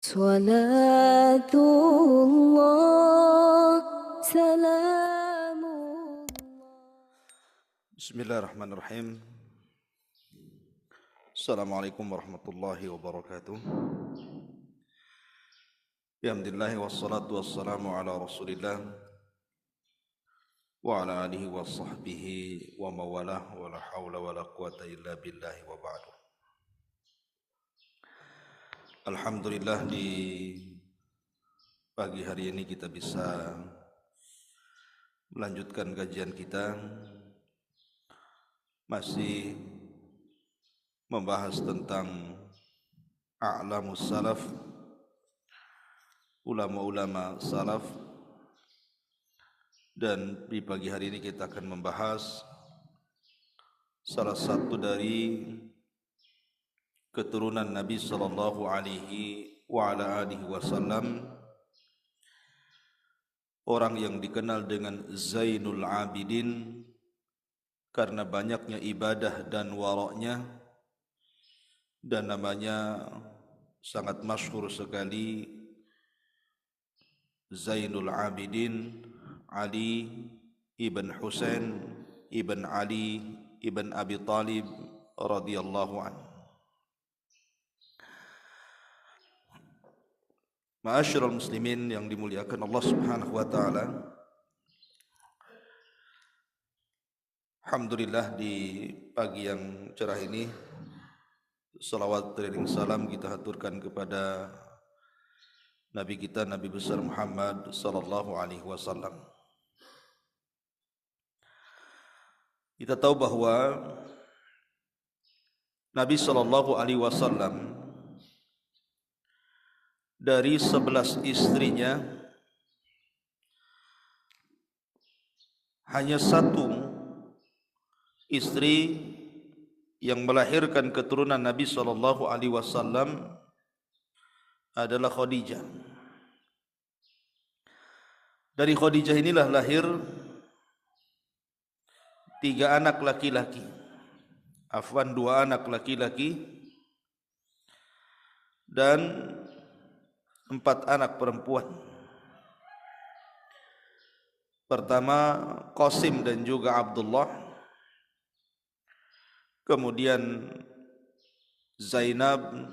صلاة الله سلام الله. Bismillahirrahmanirrahim. Assalamualaikum warahmatullahi wabarakatuh. Alhamdulillah wassalatu wassalamu ala Rasulillah wa ala alihi wa sahbihi wa mawalah wa la hawla wa la quwata illa billahi wa ba'du. Alhamdulillah di pagi hari ini kita bisa melanjutkan kajian kita, masih membahas tentang a'lamus salaf, ulama-ulama salaf, dan di pagi hari ini kita akan membahas salah satu dari keturunan Nabi sallallahu alaihi wa ala alihi wasallam, orang yang dikenal dengan Zainul Abidin karena banyaknya ibadah dan waraknya, dan namanya sangat masyhur sekali, Zainul Abidin Ali ibn Husain ibn Ali ibn Abi Talib radhiyallahu anhu. Ma'asyiral muslimin yang dimuliakan Allah Subhanahu wa taala. Alhamdulillah di pagi yang cerah ini salawat dan salam kita haturkan kepada Nabi kita, Nabi besar Muhammad sallallahu alaihi wasallam. Kita tahu bahwa Nabi sallallahu alaihi wasallam dari 11 istrinya hanya satu istri yang melahirkan keturunan Nabi sallallahu alaihi wasallam adalah Khadijah. Dari Khadijah inilah lahir 3 anak laki-laki, 2 anak laki-laki dan 4 anak perempuan. Pertama Qasim dan juga Abdullah, kemudian Zainab,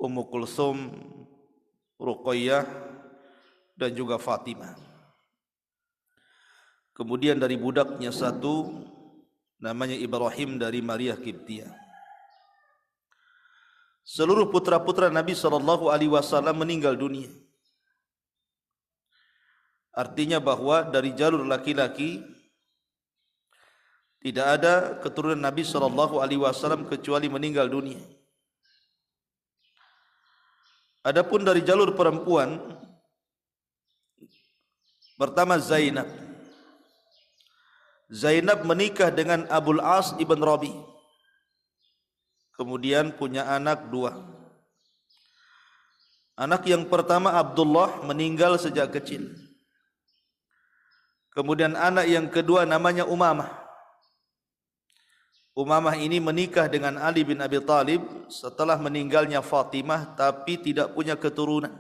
Ummu Kulsum, Ruqayyah, dan juga Fatimah. Kemudian dari budaknya satu namanya Ibrahim dari Maria Qibtiyah. Seluruh putra-putra Nabi sallallahu alaihi wasallam meninggal dunia. Artinya bahwa dari jalur laki-laki tidak ada keturunan Nabi sallallahu alaihi wasallam kecuali meninggal dunia. Adapun dari jalur perempuan, pertama Zainab. Zainab menikah dengan Abul As ibn Rabi. Kemudian punya anak 2. Anak yang pertama Abdullah meninggal sejak kecil. Kemudian anak yang kedua namanya Umamah. Umamah ini menikah dengan Ali bin Abi Talib setelah meninggalnya Fatimah, tapi tidak punya keturunan.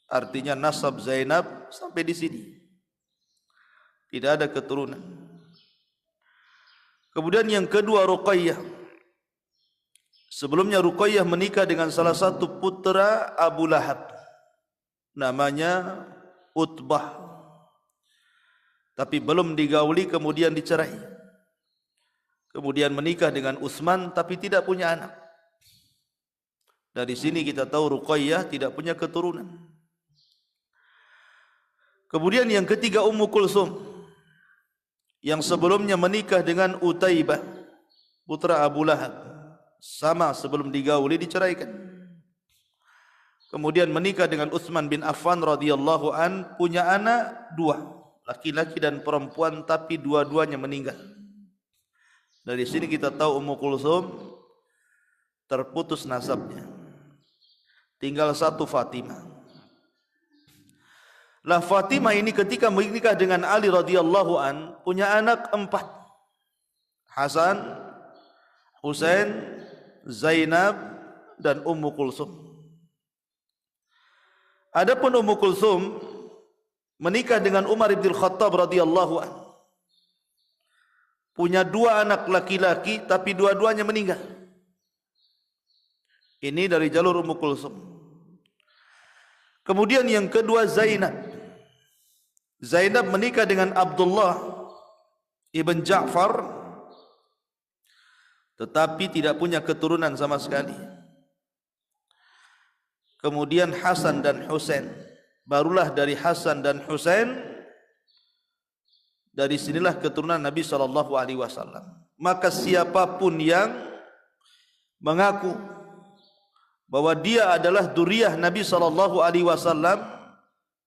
Artinya nasab Zainab sampai di sini, tidak ada keturunan. Kemudian yang kedua Ruqayyah. Sebelumnya Ruqayyah menikah dengan salah satu putra Abu Lahab, namanya Utbah, tapi belum digauli, kemudian dicerai. Kemudian menikah dengan Utsman tapi tidak punya anak. Dari sini kita tahu Ruqayyah tidak punya keturunan. Kemudian yang ketiga Ummu Kulsum, yang sebelumnya menikah dengan Utaibah, putra Abu Lahab, sama sebelum digauli diceraikan. Kemudian menikah dengan Utsman bin Affan radhiyallahu an, punya anak 2, laki-laki dan perempuan, tapi dua-duanya meninggal. Dari sini kita tahu Ummu Kulsum terputus nasabnya. Tinggal satu Fatimah. Lah Fatimah ini ketika menikah dengan Ali radhiyallahu an punya anak 4. Hasan, Husain, Zainab, dan Ummu Kulsum. Adapun Ummu Kulsum menikah dengan Umar bin Khattab radhiyallahu anhu. Punya dua anak laki-laki tapi dua-duanya meninggal. Ini dari jalur Ummu Kulsum. Kemudian yang kedua Zainab. Zainab menikah dengan Abdullah ibn Ja'far tetapi tidak punya keturunan sama sekali. Kemudian Hasan dan Husain. Barulah dari Hasan dan Husain, dari sinilah keturunan Nabi SAW. Maka siapapun yang mengaku bahwa dia adalah dzurriyyah Nabi SAW,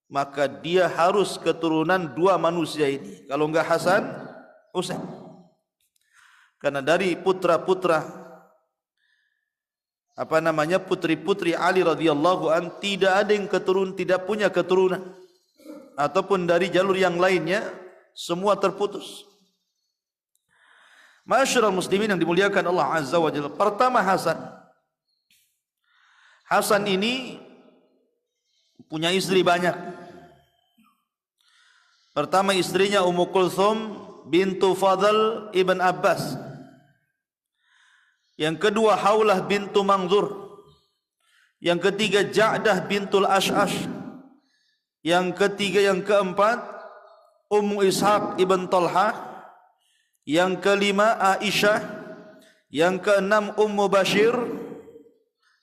maka dia harus keturunan dua manusia ini. Kalau enggak Hasan, Husain. Karena dari putra-putra putri-putri Ali radhiyallahu an tidak ada yang tidak punya keturunan, ataupun dari jalur yang lainnya semua terputus. Ma'asyiral muslimin yang dimuliakan Allah Azza wa Jalla. Pertama Hasan. Hasan ini punya istri banyak. Pertama istrinya Ummu Kulsum bintu Fadl ibn Abbas. Yang kedua Haulah bintu Manzur. Yang ketiga Ja'dah bintul Ash'ash. Yang ketiga, yang keempat Ummu Ishaq ibn Talha. Yang kelima Aisyah. Yang keenam Ummu Bashir.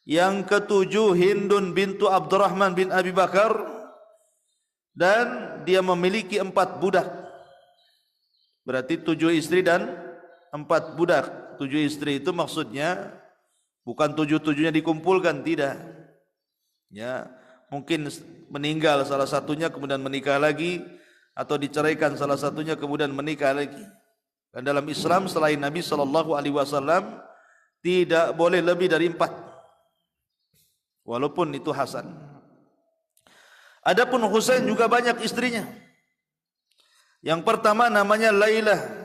Yang ketujuh Hindun bintu Abdurrahman bin Abi Bakar. Dan dia memiliki 4 budak. Berarti 7 istri dan 4 budak. 7 istri itu maksudnya bukan 7-7-nya dikumpulkan, tidak. Ya, mungkin meninggal salah satunya kemudian menikah lagi, atau diceraikan salah satunya kemudian menikah lagi. Dan dalam Islam selain Nabi SAW tidak boleh lebih dari 4. Walaupun itu Hasan. Adapun Husain juga banyak istrinya. Yang pertama namanya Lailah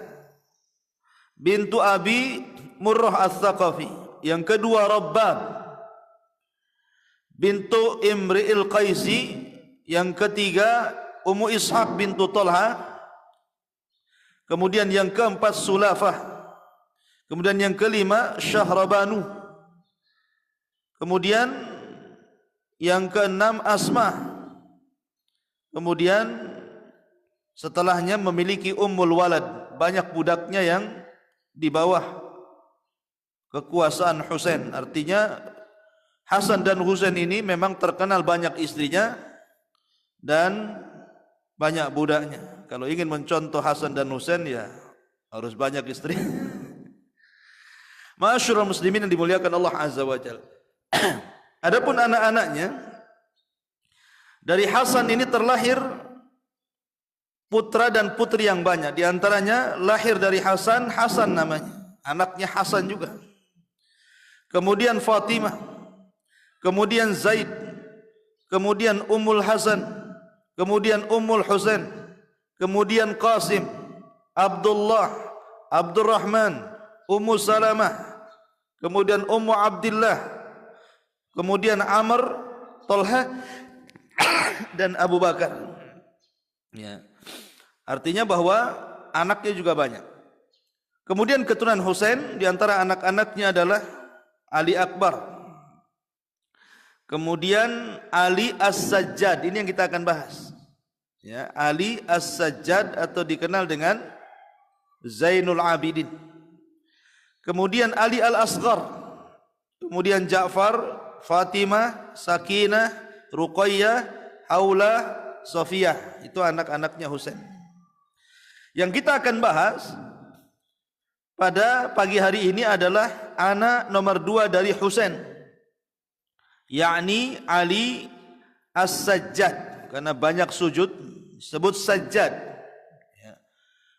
bintu Abi Murrah As-Saqafi. Yang kedua Rabbab bintu Imri'il Qaisi. Yang ketiga Ummu Ishaq bintu Talha. Kemudian yang keempat Sulafah. Kemudian yang kelima Syahrabanu. Kemudian yang keenam Asma. Kemudian setelahnya memiliki Ummul Walad, banyak budaknya yang di bawah kekuasaan Husain. Artinya Hasan dan Husain ini memang terkenal banyak istrinya dan banyak budaknya. Kalau ingin mencontoh Hasan dan Husain ya harus banyak istri. Ma'asyiral muslimin yang dimuliakan Allah Azza wa Jalla. Adapun anak-anaknya, dari Hasan ini terlahir putra dan putri yang banyak. Di antaranya lahir dari Hasan, Hasan namanya. Anaknya Hasan juga. Kemudian Fatimah. Kemudian Zaid. Kemudian Ummul Hasan. Kemudian Ummul Husain. Kemudian Qasim. Abdullah. Abdurrahman. Ummu Salamah. Kemudian Ummu Abdillah. Kemudian Amr, Talha dan Abu Bakar. Ya. Artinya bahwa anaknya juga banyak. Kemudian keturunan Husain, di antara anak-anaknya adalah Ali Akbar. Kemudian Ali As-Sajjad, ini yang kita akan bahas. Ya, Ali As-Sajjad atau dikenal dengan Zainul Abidin. Kemudian Ali Al-Asghar. Kemudian Ja'far, Fatimah, Sakinah, Ruqayyah, Haulah, Sofiyah. Itu anak-anaknya Husain. Yang kita akan bahas pada pagi hari ini adalah anak nomor 2 dari Husain, yakni Ali As-Sajjad. Karena banyak sujud disebut Sajjad ya.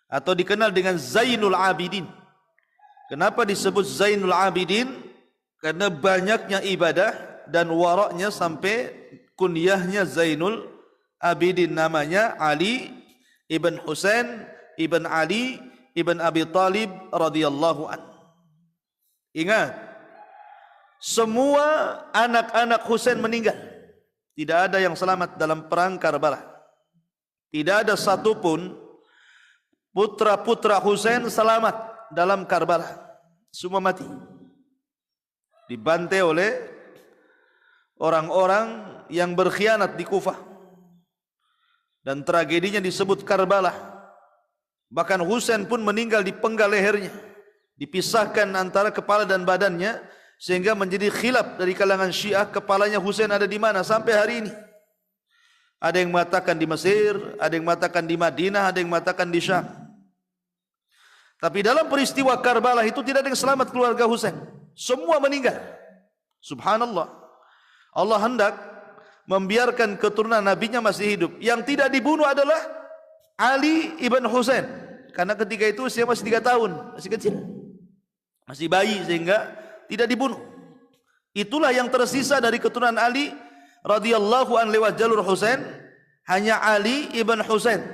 Atau dikenal dengan Zainul Abidin. Kenapa disebut Zainul Abidin? Karena banyaknya ibadah dan waraknya sampai kunyahnya Zainul Abidin. Namanya Ali ibn Husain ibn Ali ibn Abi Talib radhiyallahu an. Ingat, semua anak-anak Husain meninggal. tidak ada yang selamat dalam perang Karbala. Tidak ada satupun putra-putra Husain selamat dalam Karbala. Semua mati. Dibantai oleh orang-orang yang berkhianat di Kufah. Dan tragedinya disebut Karbala. Bahkan Husain pun meninggal di penggal lehernya. Dipisahkan antara kepala dan badannya, sehingga menjadi khilaf dari kalangan Syiah kepalanya Husain ada di mana sampai hari ini. Ada yang mengatakan di Mesir, ada yang mengatakan di Madinah, ada yang mengatakan di Syam. Tapi dalam peristiwa Karbala itu tidak ada yang selamat keluarga Husain. Semua meninggal. Subhanallah. Allah hendak membiarkan keturunan nabinya masih hidup. Yang tidak dibunuh adalah Ali ibn Husain. Karena ketika itu usia masih 3 tahun, masih kecil. Masih bayi sehingga tidak dibunuh. Itulah yang tersisa dari keturunan Ali radhiyallahu an lewat jalur Husain. Hanya Ali ibn Husain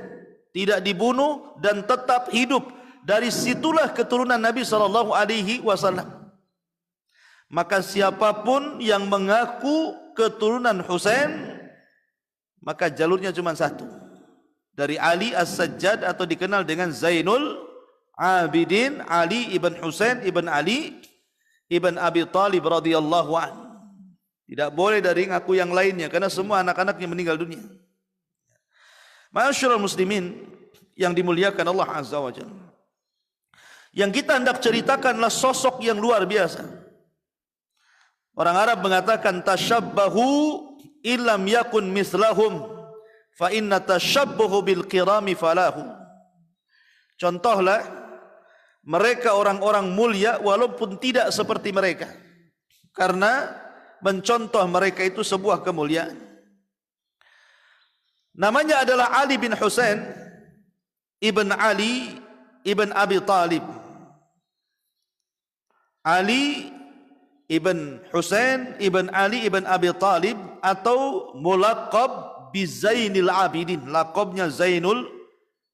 tidak dibunuh dan tetap hidup. Dari situlah keturunan Nabi sallallahu alaihi wasallam. Maka siapapun yang mengaku keturunan Husain, maka jalurnya cuma satu. Dari Ali As-Sajjad atau dikenal dengan Zainul Abidin, Ali ibn Husain ibn Ali ibn Abi Talib radhiyallahu anhu. Tidak boleh dari ngaku yang lainnya karena semua anak-anaknya meninggal dunia. Ma'asyiral muslimin yang dimuliakan Allah Azza wa Jalla. Yang kita hendak ceritakanlah sosok yang luar biasa. Orang Arab mengatakan tashabbahu illam yakun mislahum fa inna tashabbuhu bil kirami falahu. Contohlah mereka orang-orang mulia walaupun tidak seperti mereka. Karena mencontoh mereka itu sebuah kemuliaan. Namanya adalah Ali bin Husain ibn Ali ibn Abi Talib. Ali ibn Husain ibn Ali ibn Abi Talib atau mulaqab bi Zainil Abidin. Laqabnya Zainul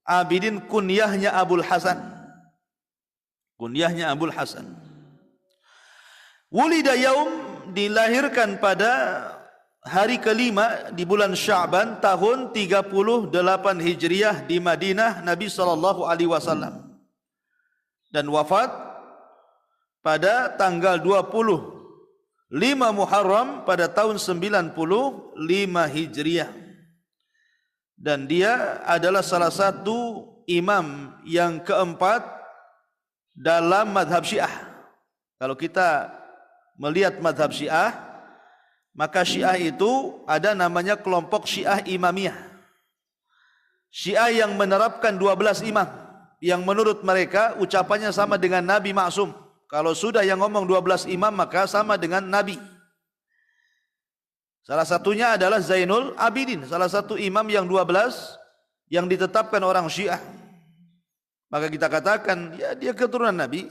Abidin, kunyahnya Abul Hasan. Kunyahnya Abul Hasan. Wulida yaum, dilahirkan pada hari kelima di bulan Sya'ban tahun 38 Hijriah di Madinah Nabi sallallahu alaihi wasallam. Dan wafat pada tanggal 25 Muharram pada tahun 95 Hijriah. Dan dia adalah salah satu imam yang keempat dalam madhab Syiah. Kalau kita melihat madhab Syiah, maka Syiah itu ada namanya kelompok Syiah Imamiyah. Syiah yang menerapkan 12 imam, yang menurut mereka ucapannya sama dengan Nabi Maksum. Kalau sudah yang ngomong 12 imam maka sama dengan Nabi. Salah satunya adalah Zainul Abidin, salah satu imam yang 12 yang ditetapkan orang Syiah. Maka kita katakan, ya dia keturunan Nabi.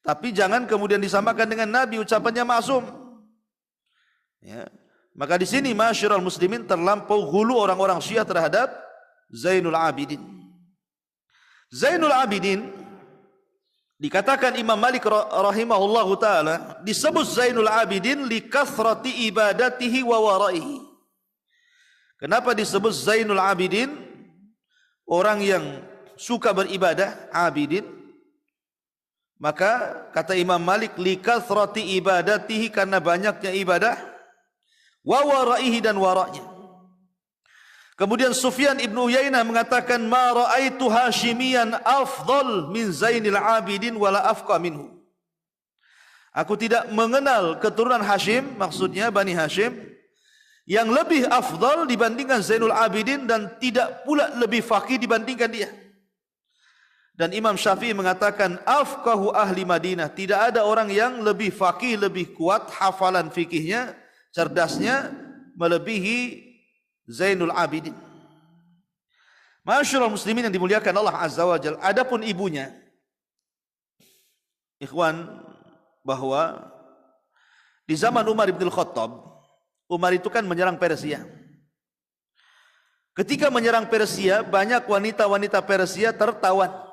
Tapi jangan kemudian disamakan dengan Nabi, ucapannya maksum. Ya. Maka di sini masyarul muslimin terlampau hulu orang-orang Syiah terhadap Zainul Abidin. Zainul Abidin dikatakan Imam Malik rahimahullahu taala disebut Zainul Abidin li kathrati ibadatihi wa waraihi. Kenapa disebut Zainul Abidin? Orang yang suka beribadah, abidin. Maka kata Imam Malik li kathrati ibadatihi, karena banyaknya ibadah, wa waraihi, dan waraknya. Kemudian Sufyan ibn Uyainah mengatakan ma ra'aitu Hashimiyan afdal min Zainil Abidin wala afqa minhu. Aku tidak mengenal keturunan Hashim, maksudnya Bani Hashim, yang lebih afdal dibandingkan Zainul Abidin dan tidak pula lebih faqih dibandingkan dia. Dan Imam Syafi'i mengatakan afqahu ahli Madinah, tidak ada orang yang lebih faqih, lebih kuat hafalan fikihnya, cerdasnya melebihi Zainul Abidin. Masyaallah muslimin yang dimuliakan Allah Azza wa Jalla. Adapun ibunya, ikhwan, bahwa di zaman Umar bin Khattab, Umar itu kan menyerang Persia. Ketika menyerang Persia, banyak wanita-wanita Persia tertawan.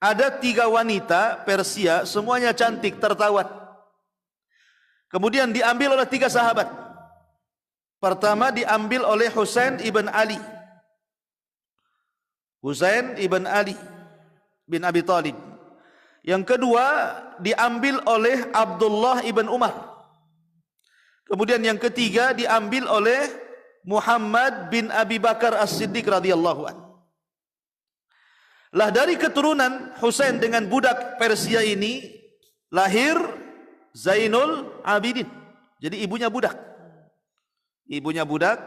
Ada 3 wanita Persia, semuanya cantik, tertawan. Kemudian diambil oleh 3 sahabat. pertama diambil oleh Husain ibn Ali. Husain ibn Ali bin Abi Thalib. Yang kedua diambil oleh Abdullah ibn Umar. Kemudian yang ketiga diambil oleh Muhammad bin Abi Bakar As-Siddiq radhiyallahu anhu. Lah dari keturunan Husain dengan budak Persia ini lahir Zainul Abidin. Jadi ibunya budak. Ibunya budak,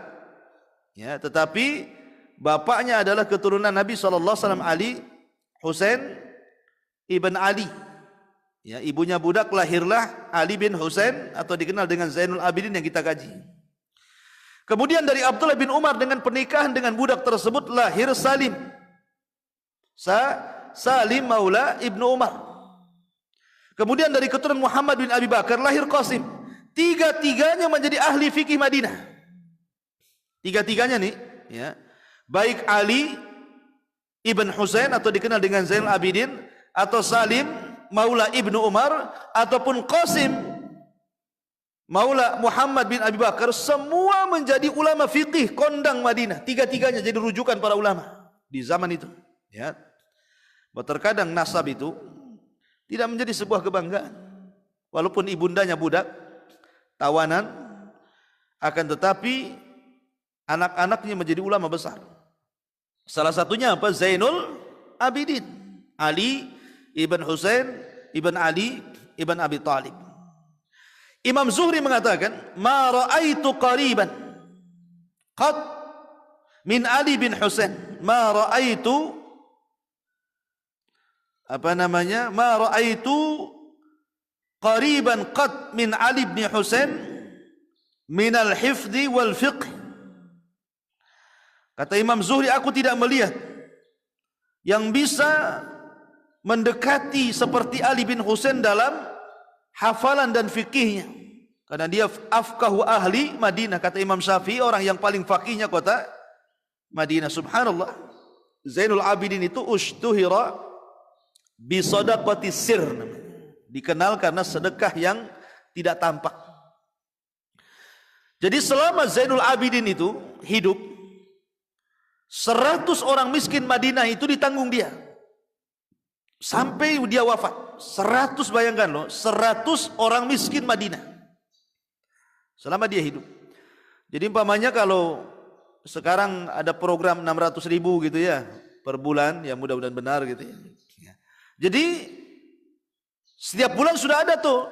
ya, tetapi bapaknya adalah keturunan Nabi SAW, Ali, Husain ibn Ali. Ya, ibunya budak, lahirlah Ali bin Husain atau dikenal dengan Zainul Abidin yang kita kaji. Kemudian dari Abdullah bin Umar dengan pernikahan dengan budak tersebut lahir Salim. Salim maula Ibnu Umar. Kemudian dari keturunan Muhammad bin Abi Bakar lahir Qasim. Tiga-tiganya menjadi ahli fikih Madinah. Tiga-tiganya nih, ya. Baik Ali ibn Husain atau dikenal dengan Zainul Abidin, atau Salim maula Ibnu Umar, ataupun Qasim maula Muhammad bin Abi Bakar, semua menjadi ulama fikih kondang Madinah. Tiga-tiganya jadi rujukan para ulama di zaman itu, ya. Terkadang nasab itu tidak menjadi sebuah kebanggaan, walaupun ibundanya budak, tawanan, akan tetapi anak-anaknya menjadi ulama besar. Salah satunya apa? Zainul Abidin, Ali ibn Husain ibn Ali ibn Abi Thalib. Imam Zuhri mengatakan, ma ra'aitu qariban qad min Ali bin Husain, ma ra'aitu ma ra'aitu qariban qad min Ali bin Husain min al-hifdhi wal fiqh. Kata Imam Zuhri, aku tidak melihat yang bisa mendekati seperti Ali bin Husain dalam hafalan dan fikihnya, karena dia afqahu ahli Madinah. Kata Imam Syafi'i, orang yang paling fakihnya kota Madinah. Subhanallah, Zainul Abidin itu ushtuhira bi sadaqati sir, dikenal karena sedekah yang tidak tampak. Jadi selama Zainul Abidin itu hidup, 100 orang miskin Madinah itu ditanggung dia sampai dia wafat. 100, bayangkan loh, 100 orang miskin Madinah selama dia hidup. Jadi umpamanya kalau sekarang ada program 600.000 gitu ya per bulan, ya mudah-mudahan benar gitu ya. Jadi setiap bulan sudah ada tuh,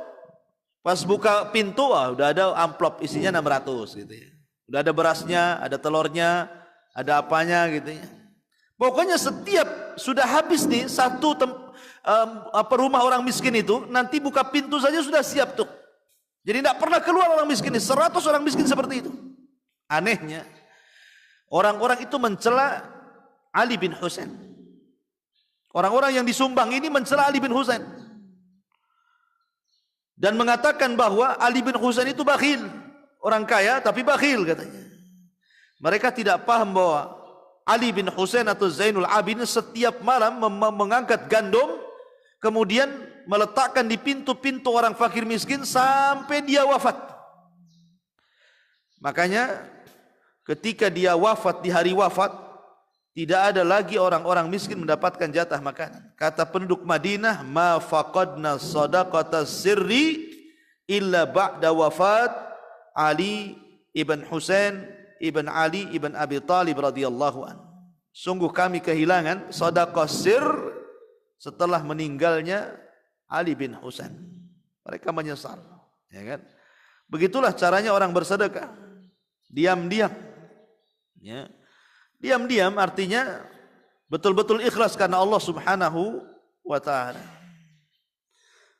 pas buka pintu, udah ada amplop isinya 600 gitu ya. Udah ada berasnya, ada telurnya, ada apanya gitu ya. Pokoknya setiap sudah habis nih satu rumah orang miskin itu, nanti buka pintu saja sudah siap tuh. Jadi tidak pernah keluar orang miskin ini. 100 orang miskin seperti itu. Anehnya, orang-orang itu mencela Ali bin Husain. Orang-orang yang disumbang ini mencela Ali bin Husain dan mengatakan bahwa Ali bin Husain itu bakhil, orang kaya tapi bakhil katanya. Mereka tidak paham bahwa Ali bin Husain atau Zainul Abidin setiap malam mengangkat gandum, kemudian meletakkan di pintu-pintu orang fakir miskin sampai dia wafat. Makanya ketika dia wafat, di hari wafat, tidak ada lagi orang-orang miskin mendapatkan jatah makanan. Kata penduduk Madinah, ma faqadna sadaqata sirri illa ba'da wafat Ali ibn Husain ibn Ali ibn Abi Thalib radhiyallahu anhu. Sungguh kami kehilangan sedekah sir setelah meninggalnya Ali bin Husain. Mereka menyesal, ya kan? Begitulah caranya orang bersedekah. Diam-diam, ya. Diam-diam artinya betul-betul ikhlas karena Allah Subhanahu wa ta'ala.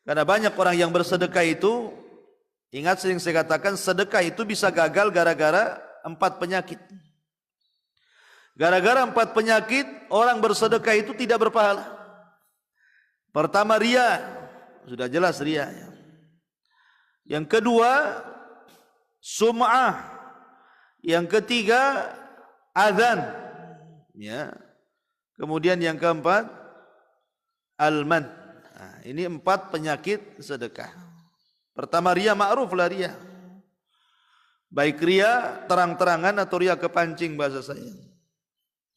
Karena banyak orang yang bersedekah itu, ingat sering saya katakan, sedekah itu bisa gagal gara-gara 4 penyakit. Gara-gara 4 penyakit orang bersedekah itu tidak berpahala. Pertama, riya, sudah jelas riya. Yang kedua, sum'ah. Yang ketiga, azan, ya. Kemudian yang keempat, alman. Nah, ini 4 penyakit sedekah. Pertama riya, ma'ruf lah riya. Baik ria terang-terangan atau ria kepancing bahasa saya.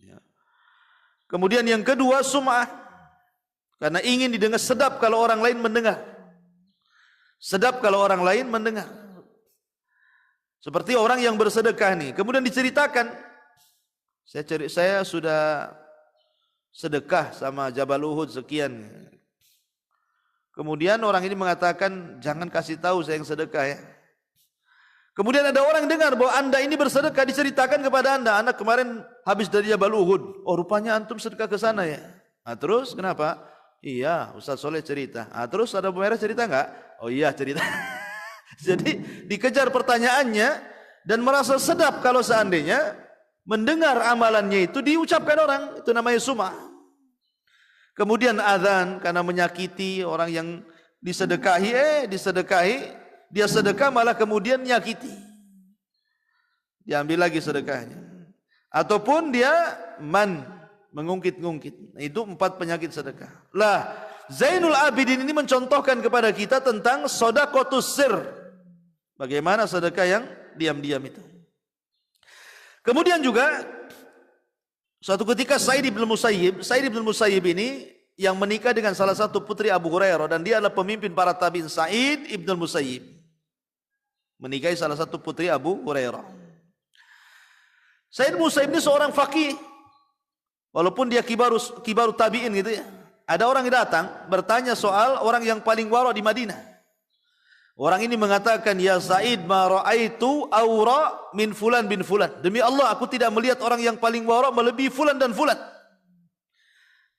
Ya. Kemudian yang kedua sum'ah. Karena ingin didengar, sedap kalau orang lain mendengar. Sedap kalau orang lain mendengar. Seperti orang yang bersedekah nih. Kemudian diceritakan, saya sudah sedekah sama Jabal Uhud sekian. Kemudian orang ini mengatakan, jangan kasih tahu saya yang sedekah ya. Kemudian ada orang dengar bahwa anda ini bersedekah, diceritakan kepada anda kemarin habis dari Jabal Uhud. Oh rupanya antum sedekah ke sana ya. Nah terus kenapa? Iya Ustaz Soleh cerita. Nah terus ada Bu Merah cerita enggak? Oh iya cerita. Jadi dikejar pertanyaannya dan merasa sedap kalau seandainya mendengar amalannya itu diucapkan orang. Itu namanya sum'ah. Kemudian azan karena menyakiti orang yang disedekahi, dia sedekah malah kemudian nyakiti. Diambil lagi sedekahnya. Ataupun dia mengungkit-ngungkit. Itu 4 penyakit sedekah. Lah, Zainul Abidin ini mencontohkan kepada kita tentang shadaqatus sir. Bagaimana sedekah yang diam-diam itu. Kemudian juga suatu ketika Sa'id bin Musayyib ini yang menikah dengan salah satu putri Abu Hurairah dan dia adalah pemimpin para tabi'in. Sa'id bin Musayyib menikahi salah satu putri Abu Hurairah. Sa'id bin Musayyib ini seorang faqih. Walaupun dia kibaru tabi'in gitu ya. Ada orang yang datang bertanya soal orang yang paling wara di Madinah. Orang ini mengatakan, ya Sa'id ma ra'aitu awra min fulan bin fulan. Demi Allah aku tidak melihat orang yang paling wara melebihi fulan dan fulan.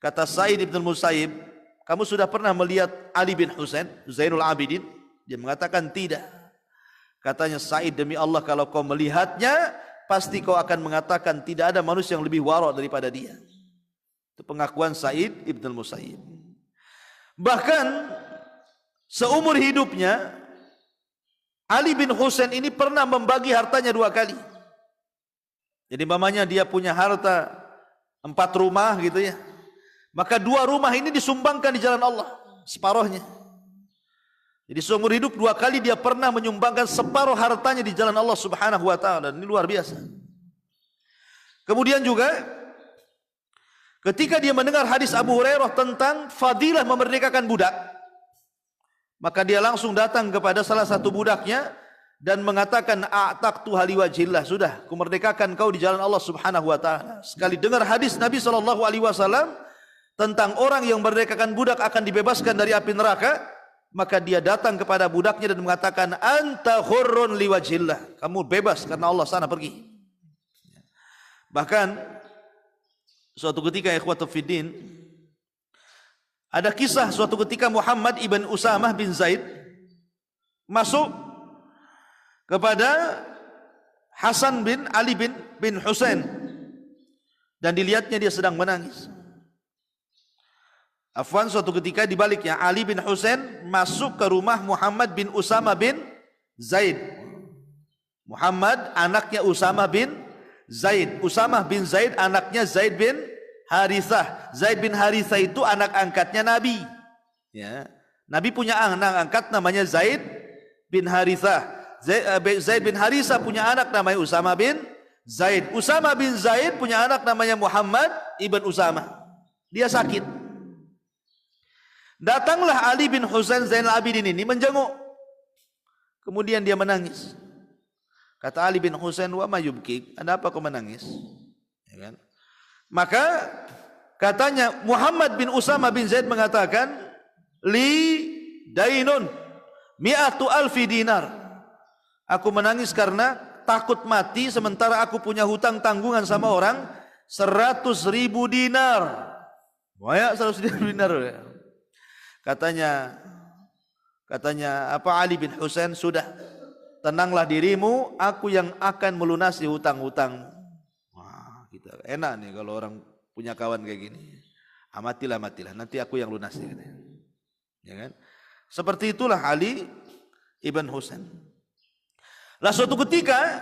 Kata Sa'id bin Musayyib, kamu sudah pernah melihat Ali bin Husain, Zainul Abidin? Dia mengatakan tidak. Katanya Sa'id, demi Allah kalau kau melihatnya, pasti kau akan mengatakan tidak ada manusia yang lebih wara daripada dia. Itu pengakuan Sa'id bin Musayyib. Bahkan seumur hidupnya Ali bin Husain ini pernah membagi hartanya 2 kali. Jadi mamanya dia punya harta 4 rumah gitu ya. Maka 2 rumah ini disumbangkan di jalan Allah, separuhnya. Jadi seumur hidup 2 kali dia pernah menyumbangkan separuh hartanya di jalan Allah Subhanahu wa taala. Ini luar biasa. Kemudian juga ketika dia mendengar hadis Abu Hurairah tentang fadilah memerdekakan budak, maka dia langsung datang kepada salah satu budaknya dan mengatakan, a'taqtu haliwajillah, sudah kumerdekakan kau di jalan Allah Subhanahu wa taala. Sekali dengar hadis Nabi SAW tentang orang yang merdekakan budak akan dibebaskan dari api neraka, maka dia datang kepada budaknya dan mengatakan, anta hurrun liwajillah, kamu bebas karena Allah, sana pergi. Bahkan suatu ketika ikhwatu fiddin, ada kisah suatu ketika Muhammad ibn Usamah bin Zaid masuk kepada Hasan bin Ali bin Husain dan dilihatnya dia sedang menangis. Afwan, suatu ketika dibaliknya Ali bin Husain masuk ke rumah Muhammad bin Usamah bin Zaid. Muhammad anaknya Usamah bin Zaid. Usamah bin Zaid anaknya Zaid bin Harithah. Zaid bin Harithah itu anak angkatnya Nabi. Ya. Nabi punya anak angkat namanya Zaid bin Harithah. Zaid bin Harithah punya anak namanya Usamah bin Zaid. Usamah bin Zaid punya anak namanya Muhammad ibn Usamah. Dia sakit. Datanglah Ali bin Husain Zainal Abidin ini menjenguk. Kemudian dia menangis. Kata Ali bin Husain, wa ma yubkik? Ada apa kau menangis? Ya kan? Maka katanya Muhammad bin Usamah bin Zaid mengatakan, li dainun mi'atu alfi dinar. Aku menangis karena takut mati sementara aku punya hutang tanggungan sama orang 100.000 dinar. Banyak 100.000 dinar. Katanya apa, Ali bin Husain, sudah tenanglah dirimu, aku yang akan melunasi hutang-hutang. Wah, kita enak nih kalau orang punya kawan kayak gini. Matilah, nanti aku yang lunasi. Ya kan? Seperti itulah Ali ibn Husain. Lah suatu ketika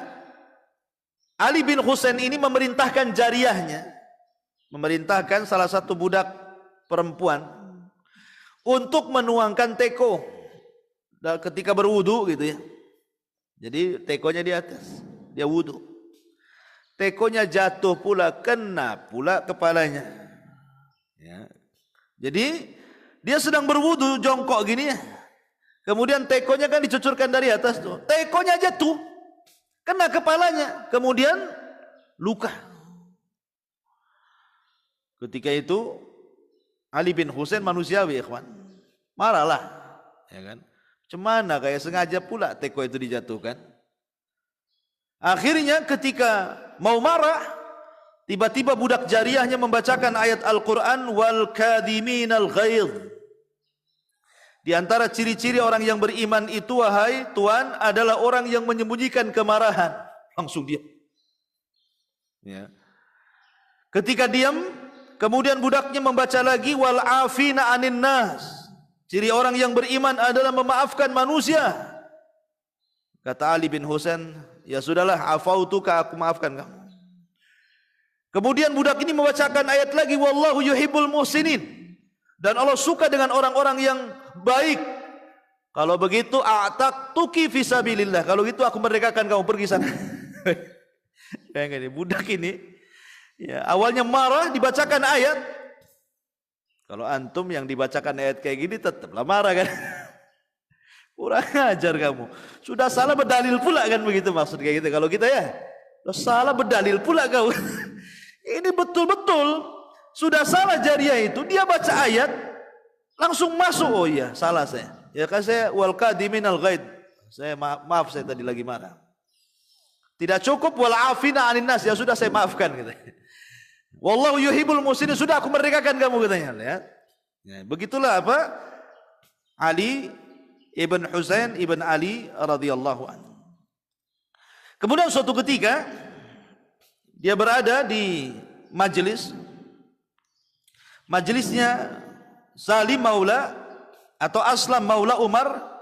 Ali bin Husain ini memerintahkan jariyahnya, memerintahkan salah satu budak perempuan untuk menuangkan teko ketika berwudu gitu ya. Jadi tekonya di atas, dia wudu. Tekonya jatuh pula, kena pula kepalanya. Ya. Jadi dia sedang berwudu jongkok gini ya. Kemudian tekonya kan dicucurkan dari atas tuh. Tekonya jatuh, kena kepalanya. Kemudian luka. Ketika itu Ali bin Husain manusiawi, ikhwan. Marahlah, ya kan? Cemana kayak sengaja pula teko itu dijatuhkan. Akhirnya ketika mau marah, tiba-tiba budak jariyahnya membacakan ayat Al-Quran, wal kadhiminal ghaidh. Di antara ciri-ciri orang yang beriman itu, wahai Tuhan, adalah orang yang menyembunyikan kemarahan. Langsung diam. Ya. Ketika diam, kemudian budaknya membaca lagi, wal afina anin nas. Ciri orang yang beriman adalah memaafkan manusia. Kata Ali bin Husain, ya sudahlah, afautuka, aku maafkan kamu. Kemudian budak ini membacakan ayat lagi, wallahu yuhibbul muhsinin. Dan Allah suka dengan orang-orang yang baik. Kalau begitu, a'taqtuki fisabilillah. Kalau gitu aku merdekakan kamu, pergi sana. Budak ini, ya, awalnya marah, dibacakan ayat. Kalau antum yang dibacakan ayat kayak gini tetaplah marah kan. Kurang ajar kamu. Sudah salah berdalil pula kan, begitu maksud kayak gitu. Kalau kita ya, salah berdalil pula kau. Ini betul-betul sudah salah jariyah itu. Dia baca ayat langsung masuk. Oh iya, salah saya. Ya kan saya wal qadiminal ghaid. Saya maaf saya tadi lagi marah. Tidak cukup wal afina anin nas, ya sudah saya maafkan gitu. Wallahu yuhibbul muhsinin, sudah aku merdekakan kamu katanya. Lihat. Ya, begitulah apa? Ali ibn Husain ibn Ali radhiyallahu anhu. Kemudian suatu ketika dia berada di majelisnya Salim Maula atau Aslam Maula Umar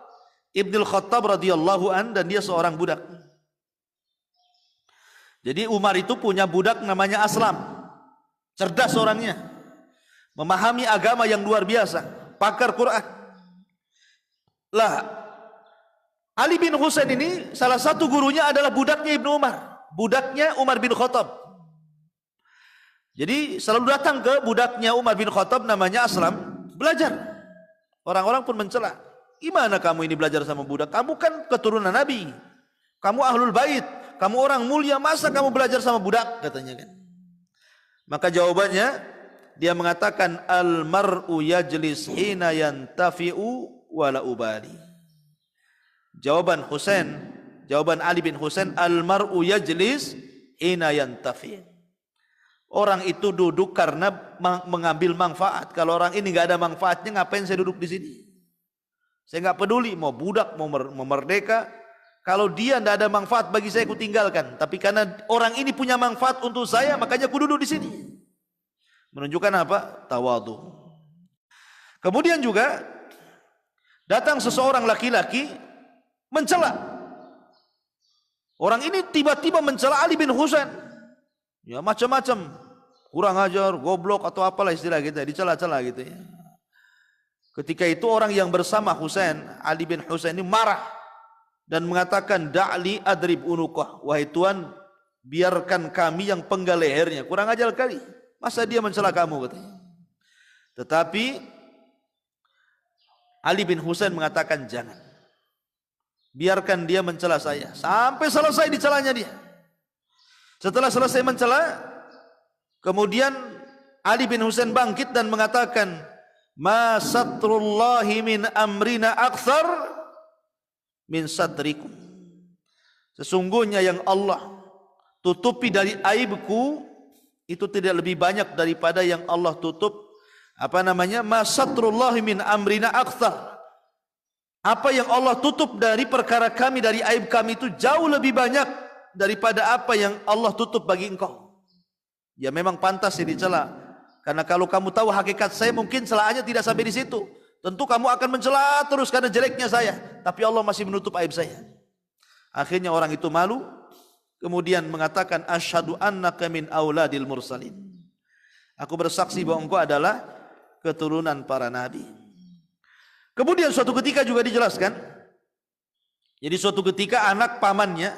Ibnul Khattab radhiyallahu an, dan dia seorang budak. Jadi Umar itu punya budak namanya Aslam. Cerdas orangnya, memahami agama yang luar biasa, pakar Quran. Lah, Ali bin Husain ini salah satu gurunya adalah budaknya Ibnu Umar, budaknya Umar bin Khattab. Jadi selalu datang ke budaknya Umar bin Khattab namanya Aslam, belajar. Orang-orang pun mencela, gimana kamu ini belajar sama budak? Kamu kan keturunan Nabi, kamu ahlul bait, kamu orang mulia, masa kamu belajar sama budak? Katanya kan. Maka jawabannya, dia mengatakan, al mar'u yajlis hina yantafi'u wala ubali. Jawaban Ali bin Husain, al mar'u yajlis hina yantafi'. Orang itu duduk karena mengambil manfaat. Kalau orang ini enggak ada manfaatnya, ngapain saya duduk di sini? Saya enggak peduli mau budak mau merdeka. Kalau dia tidak ada manfaat bagi saya, aku tinggalkan. Tapi karena orang ini punya manfaat untuk saya, makanya aku duduk di sini. Menunjukkan apa? Tawadhu. Kemudian juga datang seseorang laki-laki mencela. Orang ini tiba-tiba mencela Ali bin Husain. Ya macam-macam, kurang ajar, goblok atau apalah istilah kita, dicela-cela gitu ya. Ketika itu orang yang bersama Husain, Ali bin Husain ini marah dan mengatakan, da'li adrib unuqah, wahai Tuhan, biarkan kami yang penggal lehernya. Kurang ajar kali, masa dia mencela kamu katanya. Tetapi Ali bin Husain mengatakan, jangan, biarkan dia mencela saya sampai selesai dicelanya dia. Setelah selesai mencela, kemudian Ali bin Husain bangkit dan mengatakan, ma satrullahi min amrina akthar min satrikum. Sesungguhnya yang Allah tutupi dari aibku itu tidak lebih banyak daripada yang Allah tutup masatrullahi min amrina akthar. Apa yang Allah tutup dari perkara kami, dari aib kami itu jauh lebih banyak daripada apa yang Allah tutup bagi engkau. Ya memang pantas ya dicela, karena kalau kamu tahu hakikat saya, mungkin celaannya tidak sampai di situ. Tentu kamu akan mencela terus karena jeleknya saya, tapi Allah masih menutup aib saya. Akhirnya orang itu malu, kemudian mengatakan, asyhadu annaka min auladil mursalin. Aku bersaksi bahwa engkau adalah keturunan para nabi. Kemudian suatu ketika juga dijelaskan, Jadi suatu ketika anak pamannya,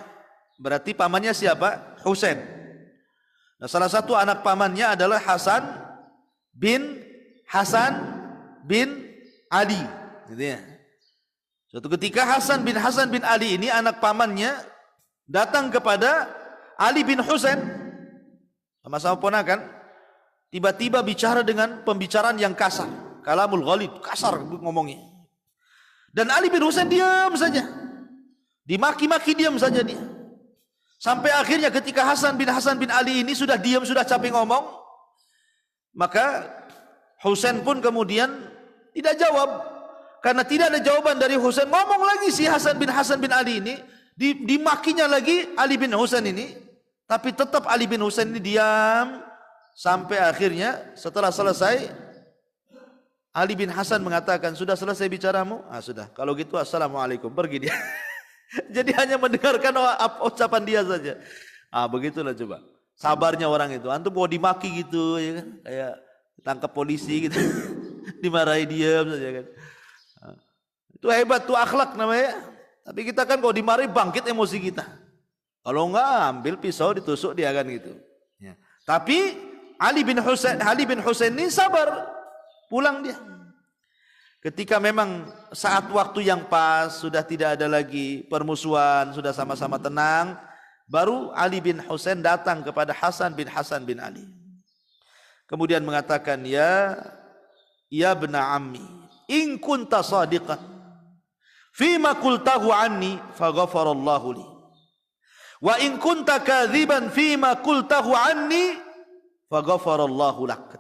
berarti pamannya siapa? Husain. Nah, salah satu anak pamannya adalah Hasan bin Ali. Gitu ya. Suatu ketika Hasan bin Ali ini anak pamannya datang kepada Ali bin Husain, sama-sama ponakan, tiba-tiba bicara dengan pembicaraan yang kasar, kalamul ghalid, kasar ngomongnya. Dan Ali bin Husain diam saja, dimaki-maki diam saja dia. Sampai akhirnya ketika Hasan bin Ali ini sudah diam, sudah capek ngomong, maka Husain pun kemudian tidak jawab. Karena tidak ada jawaban dari Husain, ngomong lagi si Hasan bin Ali ini, dimakinya lagi Ali bin Husain ini, tapi tetap Ali bin Husain ini diam sampai akhirnya setelah selesai Ali bin Hasan mengatakan, sudah selesai bicaramu? Ah sudah, kalau gitu assalamualaikum, pergi dia. Jadi hanya mendengarkan ucapan dia saja. Ah begitulah coba sabarnya orang itu. Antum mau dimaki gitu ya kan, kayak tangkap polisi gitu. Dimarahi diam saja kan. Itu hebat tuh akhlak namanya. Tapi kita kan kalau dimarahi bangkit emosi kita. Kalau enggak ambil pisau ditusuk dia kan gitu. Ya. Tapi Ali bin Husain ini sabar, pulang dia. Ketika memang saat waktu yang pas, sudah tidak ada lagi permusuhan, sudah sama-sama tenang, baru Ali bin Husain datang kepada Hasan bin Ali. Kemudian mengatakan, ya bena ammi, in kunta sadiqan fima qultahu anni faghfarallahu li, wa in kunta kadziban fima qultahu anni faghfarallahu lak.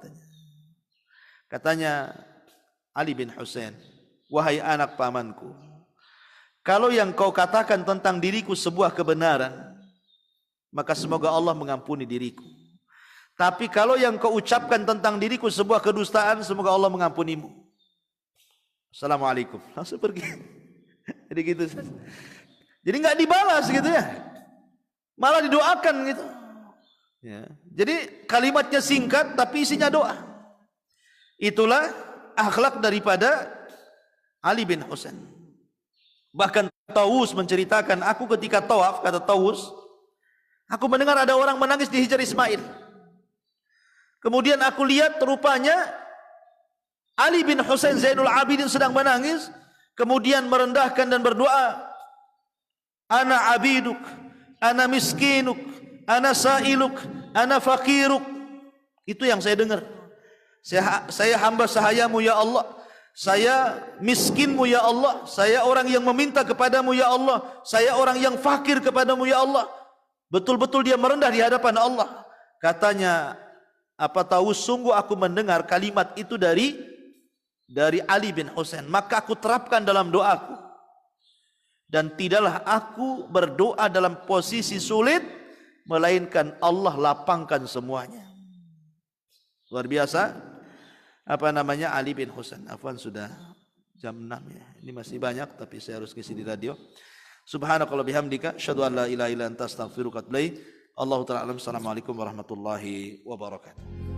Katanya Ali bin Husain, wahai anak pamanku, kalau yang kau katakan tentang diriku sebuah kebenaran, maka semoga Allah mengampuni diriku. Tapi kalau yang kau ucapkan tentang diriku sebuah kedustaan, semoga Allah mengampunimu. Assalamualaikum, langsung pergi. Jadi gitu. Jadi nggak dibalas gitu ya, malah didoakan gitu. Ya. Jadi kalimatnya singkat tapi isinya doa. Itulah akhlak daripada Ali bin Husain. Bahkan Tawus menceritakan, aku ketika tawaf, kata Tawus, aku mendengar ada orang menangis di Hijr Ismail. Kemudian aku lihat rupanya Ali bin Husain Zainul Abidin sedang menangis, kemudian merendahkan dan berdoa, ana abiduk, ana miskinuk, ana sailuk, ana fakiruk. Itu yang saya dengar. Saya hamba sahayamu ya Allah, saya miskinmu ya Allah, saya orang yang meminta kepadamu ya Allah, saya orang yang fakir kepadamu ya Allah. Betul-betul dia merendah di hadapan Allah. Katanya, apa tahu sungguh aku mendengar kalimat itu dari Ali bin Husain, maka aku terapkan dalam doaku, dan tidaklah aku berdoa dalam posisi sulit melainkan Allah lapangkan semuanya. Luar biasa Ali bin Husain. Afwan, sudah jam 6 ya. Ini masih banyak tapi saya harus ngisi di radio. Subhanakallah bihamdika asyhadu an la ilaha illa anta astaghfiruka wa atubu ilaik. Allahu ta'ala alam. Assalamualaikum warahmatullahi wabarakatuh.